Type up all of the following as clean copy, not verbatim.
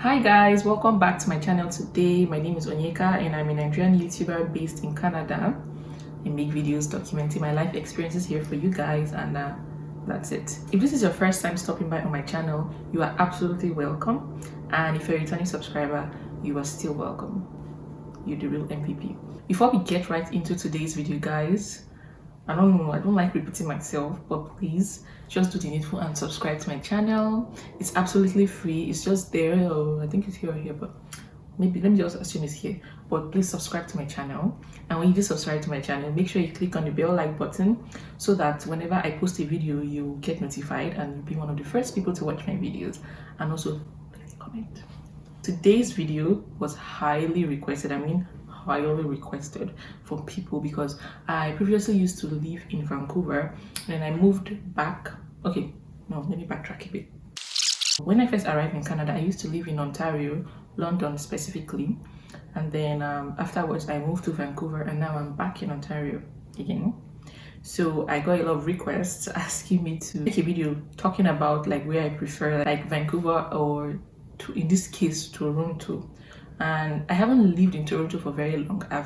Hi guys, welcome back to my channel today. My name is Onyeka and I'm a Nigerian YouTuber based in Canada. I make videos documenting my life experiences here for you guys, and that's it. If this is your first time stopping by on my channel, you are absolutely welcome, and if you're a returning subscriber, you are still welcome. You're the real MVP. Before we get right into today's video, guys, I don't like repeating myself, but please just do the needful and subscribe to my channel. It's absolutely free. It's just there. I think it's here or here, but maybe let me just assume it's here. But please subscribe to my channel, and when you do subscribe to my channel, make sure you click on the bell like button so that whenever I post a video, you get notified and you'll be one of the first people to watch my videos. And also please comment. Today's video was highly requested. Highly requested from people because I previously used to live in Vancouver and I moved back. Okay, no, let me backtrack a bit. When I first arrived in Canada, I used to live in Ontario, London specifically, and then afterwards I moved to Vancouver, and now I'm back in Ontario again. So I got a lot of requests asking me to make a video talking about like where I prefer, like Vancouver or in this case Toronto. And I haven't lived in Toronto for very long. I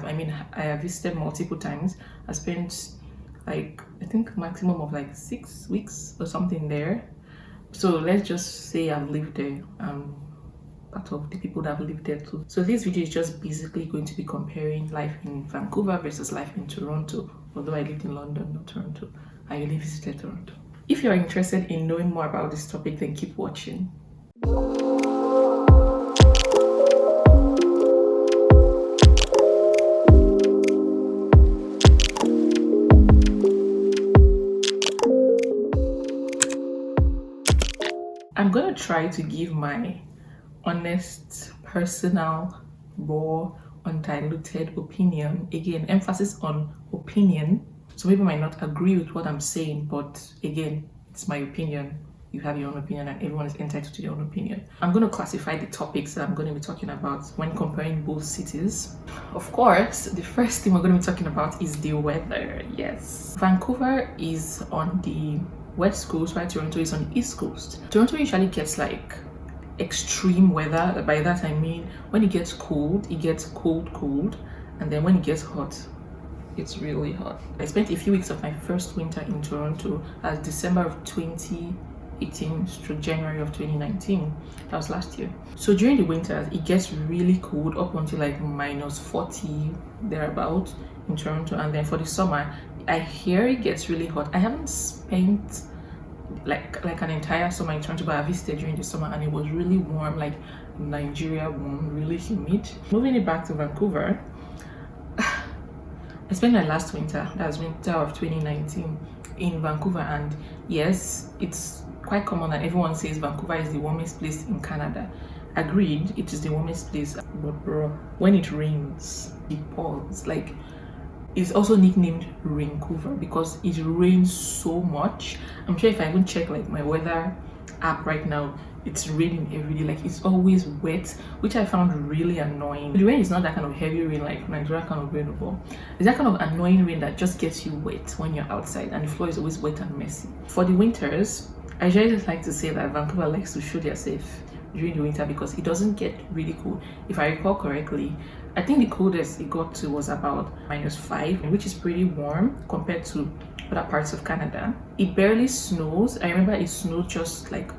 have visited multiple times. I spent like, I think maximum of like 6 weeks or something there. So let's just say I've lived there. I'm part of the people that have lived there too. So this video is just basically going to be comparing life in Vancouver versus life in Toronto. Although I lived in London, not Toronto. I only visited Toronto. If you're interested in knowing more about this topic, then keep watching. I'm gonna try to give my honest, personal, raw, undiluted opinion. Again, emphasis on opinion. So people might not agree with what I'm saying, but again, it's my opinion. You have your own opinion and everyone is entitled to their own opinion. I'm going to classify the topics that I'm going to be talking about when comparing both cities. Of course, the first thing we're going to be talking about is the weather. Yes. Vancouver is on the West Coast, while Toronto is on the East Coast. Toronto usually gets like extreme weather. By that I mean when it gets cold, it gets cold, and then when it gets hot, it's really hot. I spent a few weeks of my first winter in Toronto as December of 2018 to January of 2019. That was last year. So during the winters, it gets really cold up until like -40 thereabout in Toronto, and then for the summer, I hear it gets really hot. I haven't spent like an entire summer in Toronto, but I visited during the summer and it was really warm, like Nigeria warm, really humid. Moving it back to Vancouver, I spent my last winter, that's winter of 2019, in Vancouver, and yes, it's quite common that everyone says Vancouver is the warmest place in Canada. Agreed, it is the warmest place, but bro, when it rains, it pours. Like, it's also nicknamed Raincouver because it rains so much. I'm sure if I even check like my weather app right now, it's raining every day. Like, it's always wet, which I found really annoying. The rain is not that kind of heavy rain like Nigeria kind of rain, but it's that kind of annoying rain that just gets you wet when you're outside, and the floor is always wet and messy. For the winters, I usually like to say that Vancouver likes to show themselves during the winter because it doesn't get really cold. If I recall correctly, I think the coldest it got to was about -5, which is pretty warm compared to other parts of Canada. It barely snows. I remember it snowed just like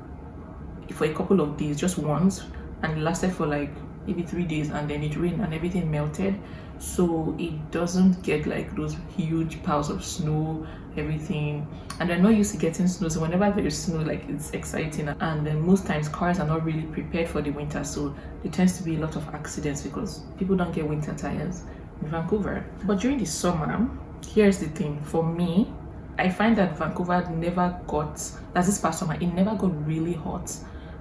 for a couple of days, just once, and it lasted for like maybe 3 days, and then it rained and everything melted. So it doesn't get like those huge piles of snow, everything. And I'm not used to getting snow, so whenever there is snow, like, it's exciting. And then most times cars are not really prepared for the winter, so there tends to be a lot of accidents because people don't get winter tires in Vancouver. But during the summer, here's the thing, for me, I find that Vancouver never got, that's this past summer, it never got really hot.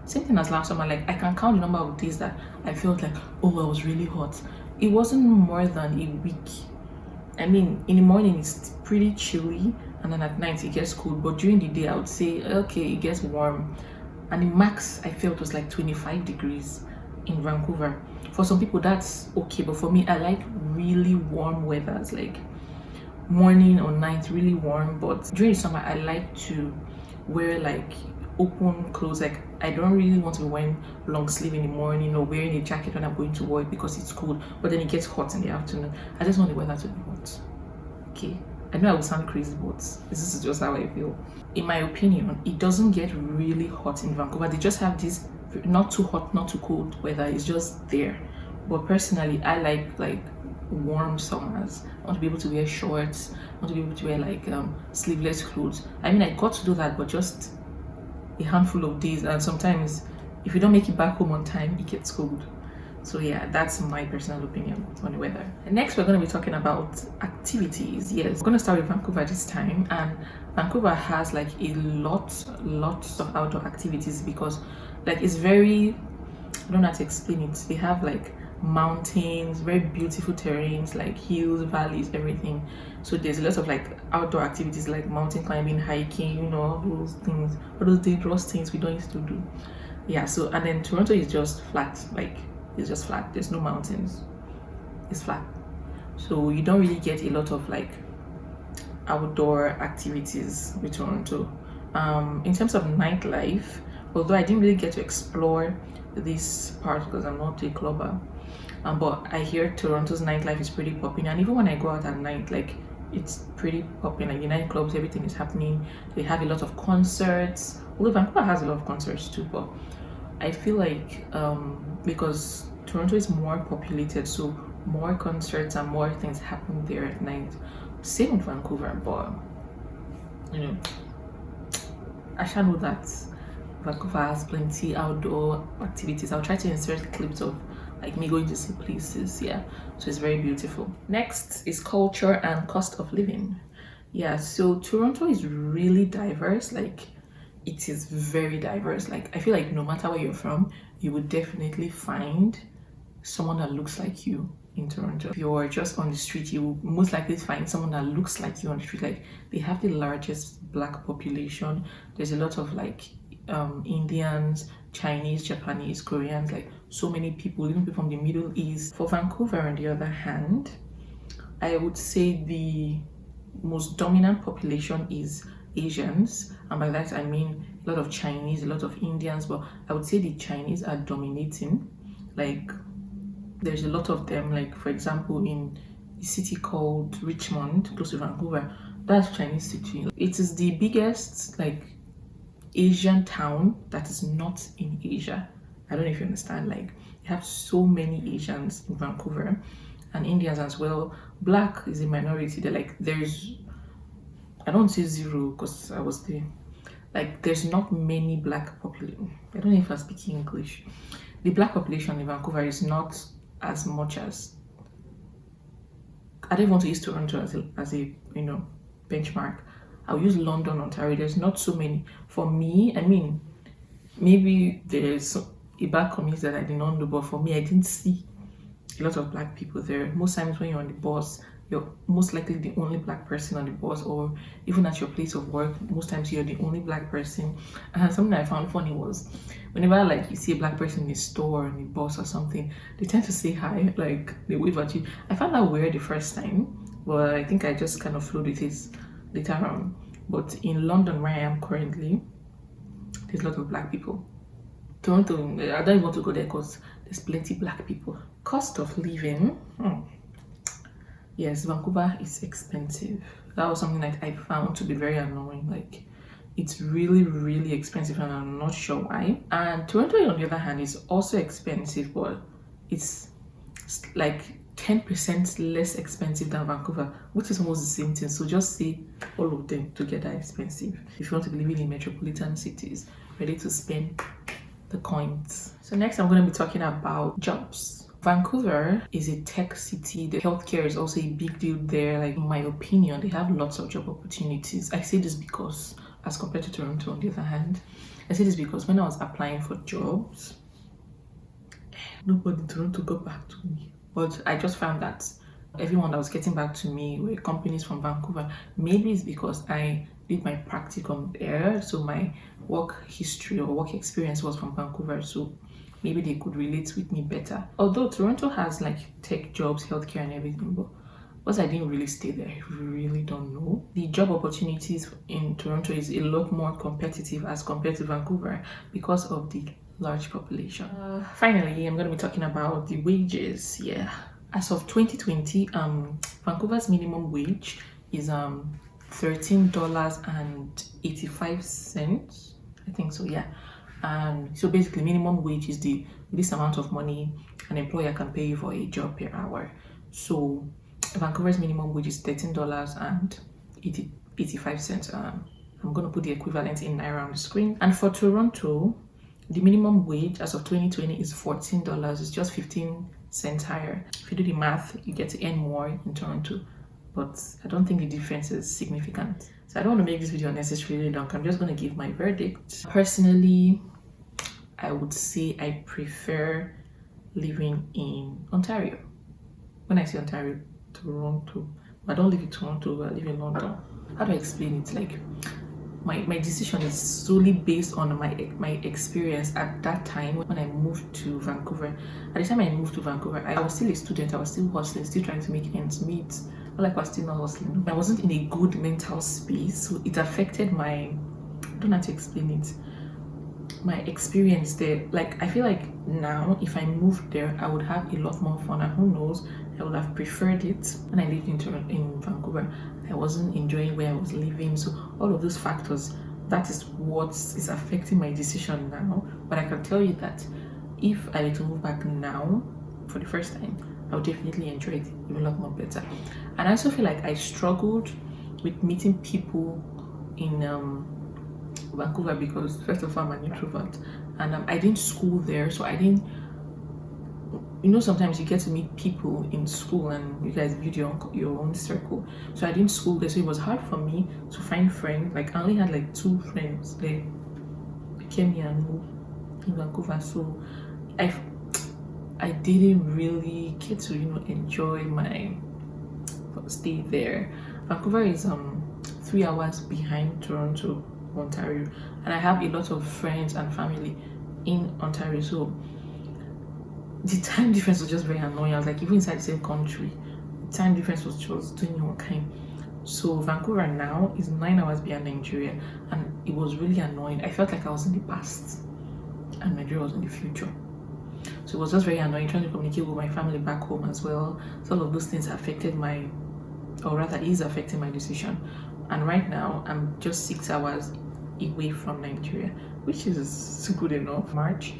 Same thing as last summer. Like, I can count the number of days that I felt like, oh, I was really hot. It wasn't more than a week. I mean, in the morning it's pretty chilly, and then at night it gets cold, but during the day I would say okay, it gets warm. And the max I felt was like 25 degrees in Vancouver. For some people that's okay, but for me, I like really warm weathers, like morning or night really warm. But during the summer I like to wear like open clothes, like I don't really want to be wearing long sleeve in the morning or wearing a jacket when I'm going to work because it's cold, but then it gets hot in the afternoon. I just want the weather to be hot. Okay, I know I will sound crazy, but this is just how I feel. In my opinion, it doesn't get really hot in Vancouver. They just have this not too hot, not too cold weather. It's just there. But personally, I like warm summers. I want to be able to wear shorts. I want to be able to wear like sleeveless clothes. I mean, I got to do that, but just a handful of days. And sometimes, if you don't make it back home on time, it gets cold. So yeah, that's my personal opinion on the weather. And next, we're going to be talking about activities. Yes, we're going to start with Vancouver this time, and Vancouver has like lots of outdoor activities because like it's very, I don't know how to explain it. They have like mountains, very beautiful terrains, like hills, valleys, everything. So there's a lot of like outdoor activities like mountain climbing, hiking, you know, all those things, all those dangerous things we don't used to do. Yeah, so and then Toronto is just flat, like it's just flat. There's no mountains. It's flat. So you don't really get a lot of like outdoor activities with Toronto. In terms of nightlife, although I didn't really get to explore this part because I'm not a clubber, but I hear Toronto's nightlife is pretty popping, and even when I go out at night, like it's pretty popping. Like the nightclubs, everything is happening. They have a lot of concerts. Although Vancouver has a lot of concerts too, but I feel like because Toronto is more populated, so more concerts and more things happen there at night. Same with Vancouver, but you know, I shall know that Vancouver has plenty outdoor activities. I'll try to insert clips of like me going to see places. Yeah, so it's very beautiful. Next is culture and cost of living. Yeah, so Toronto is really diverse. Like it is very diverse. Like I feel like no matter where you're from, you would definitely find someone that looks like you in Toronto. If you're just on the street, you will most likely find someone that looks like you on the street. Like they have the largest black population. There's a lot of like Indians, Chinese, Japanese, Koreans, like so many people, even people from the Middle East. For Vancouver, on the other hand, I would say the most dominant population is Asians, and by that I mean a lot of Chinese, a lot of Indians, but I would say the Chinese are dominating. Like there's a lot of them, like for example in a city called Richmond, close to Vancouver, that's Chinese city. It is the biggest like Asian town that is not in Asia. I don't know if you understand, like you have so many Asians in Vancouver and Indians as well. Black is a minority. They're like there's, I don't say zero because I was there. Like there's not many black population. I don't know if I'm speaking English. The black population in Vancouver is not as much as, I don't want to use Toronto as a you know benchmark. I'll use London, Ontario. There's not so many. For me, I mean, maybe there's a black community that I did not know, but for me, I didn't see a lot of black people there. Most times when you're on the bus, you're most likely the only black person on the bus, or even at your place of work, most times you're the only black person. And something I found funny was whenever like you see a black person in the store or in the bus or something, they tend to say hi, like they wave at you. I found that weird the first time, but I think I just kind of flowed with it later on. But in London, where I am currently, there's a lot of black people. Toronto, I don't even want to go there because there's plenty black people. Cost of living. Yes, Vancouver is expensive. That was something that I found to be very annoying. Like, it's really expensive, and I'm not sure why. And Toronto, on the other hand, is also expensive, but it's like 10% less expensive than Vancouver, which is almost the same thing. So just say all of them together expensive if you want to be living in metropolitan cities, ready to spend the coins. So next I'm going to be talking about jobs. Vancouver is a tech city. The healthcare is also a big deal there. Like in my opinion, they have lots of job opportunities. I say this because as compared to Toronto, on the other hand, I say this because when I was applying for jobs, nobody in Toronto got back to me. But I just found that everyone that was getting back to me were companies from Vancouver. Maybe it's because I did my practicum there, so my work history or work experience was from Vancouver, so maybe they could relate with me better. Although Toronto has like tech jobs, healthcare and everything, but Because I didn't really stay there, I really don't know. The job opportunities in Toronto is a lot more competitive as compared to Vancouver because of the large population. Finally, I'm going to be talking about the wages. Yeah, as of 2020, Vancouver's minimum wage is $13.85. I think so. Yeah. So basically, minimum wage is this amount of money an employer can pay you for a job per hour. So Vancouver's minimum wage is $13.85. I'm going to put the equivalent in Naira on the screen. And for Toronto, the minimum wage as of 2020 is $14. It's just 15 cents higher. If you do the math, you get to earn more in Toronto, but I don't think the difference is significant. So I don't want to make this video unnecessarily long. I'm just going to give my verdict. Personally, I would say I prefer living in Ontario. When I say Ontario, Toronto. I don't live in Toronto, I live in London. How do I explain it? Like, my decision is solely based on my experience at that time when I moved to Vancouver. At the time I moved to Vancouver, I was still a student. I was still hustling, still trying to make ends meet. Not like I was still not hustling. I wasn't in a good mental space, so it affected my, I don't know how to explain it, my experience there. Like, I feel like now if I moved there, I would have a lot more fun, and who knows, I would have preferred it. When I lived in Vancouver, I wasn't enjoying where I was living. So all of those factors, that is what is affecting my decision now. But I can tell you that if I were to move back now for the first time, I would definitely enjoy it even a lot more better. And I also feel like I struggled with meeting people in Vancouver because first of all, I'm an introvert, and I didn't school there, so I didn't, you know, sometimes you get to meet people in school and you guys build your own circle. So I didn't school there, so it was hard for me to find friends. Like, I only had like 2 friends there, Kemi and Mo, in Vancouver. So I didn't really get to, you know, enjoy my stay there. Vancouver is 3 hours behind Toronto, Ontario, and I have a lot of friends and family in Ontario, so the time difference was just very annoying. I was like, even inside the same country, the time difference was just doing all kind. So Vancouver now is 9 hours behind Nigeria, and it was really annoying. I felt like I was in the past and Nigeria was in the future. So it was just very annoying trying to communicate with my family back home as well. So all of those things affected my, or rather is affecting my decision. And right now I'm just 6 hours away from Nigeria, which is good enough. March,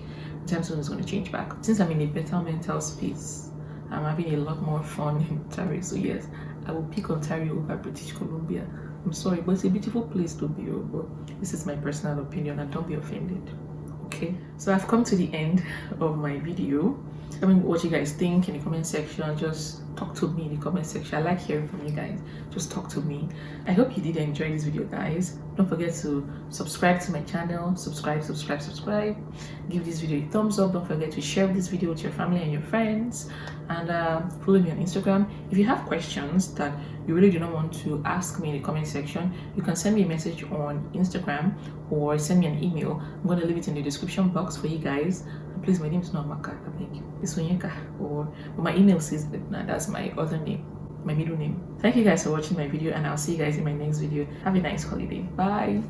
time zone is going to change back. Since I'm in a better mental space, I'm having a lot more fun in Ontario. So yes, I will pick Ontario over British Columbia. I'm sorry, but it's a beautiful place to be. But this is my personal opinion, and don't be offended. Okay, so I've come to the end of my video. Tell me what you guys think in the comment section. Just talk to me in the comment section. I like hearing from you guys. Just talk to me. I hope you did enjoy this video, guys. Don't forget to subscribe to my channel. Subscribe. Give this video a thumbs up. Don't forget to share this video with your family and your friends, and follow me on Instagram. If you have questions that you really do not want to ask me in the comment section, you can send me a message on Instagram or send me an email. I'm going to leave it in the description box for you guys. And please, my name is not Maka. Thank you. It's Onyeka, or my email says that that's my other name, my middle name. Thank you guys for watching my video, and I'll see you guys in my next video. Have a nice holiday. Bye.